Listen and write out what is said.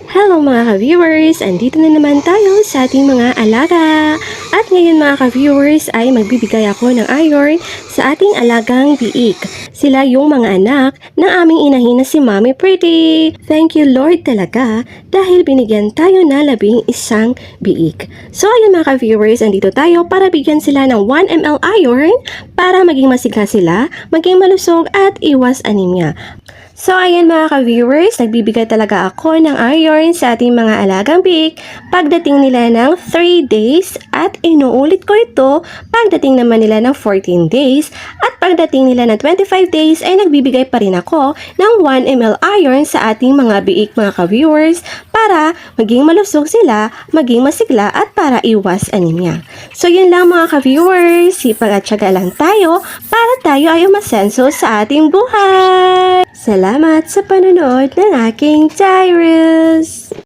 Hello mga ka-viewers! Andito na naman tayo sa ating mga alaga. At ngayon mga ka-viewers ay magbibigay ako ng iron sa ating alagang biik. Sila yung mga anak ng aming inahin na si Mommy Pretty. Thank you Lord talaga dahil binigyan tayo na 11 biik. So ayun mga ka-viewers, andito tayo para bigyan sila ng 1 ml iron para maging masigla sila, maging malusog at iwas anemia. So ayan mga ka-viewers, nagbibigay talaga ako ng iron sa ating mga alagang biik pagdating nila ng 3 days at inuulit ko ito pagdating naman nila ng 14 days at pagdating nila ng 25 days ay nagbibigay pa rin ako ng 1 ml iron sa ating mga biik mga ka-viewers para maging malusog sila, maging masigla at para iwas anemia. So yun lang mga ka-viewers, sipag at syaga lang tayo para tayo ay umasenso sa ating buhay. Salamat sa panonood ng aking Tyrus!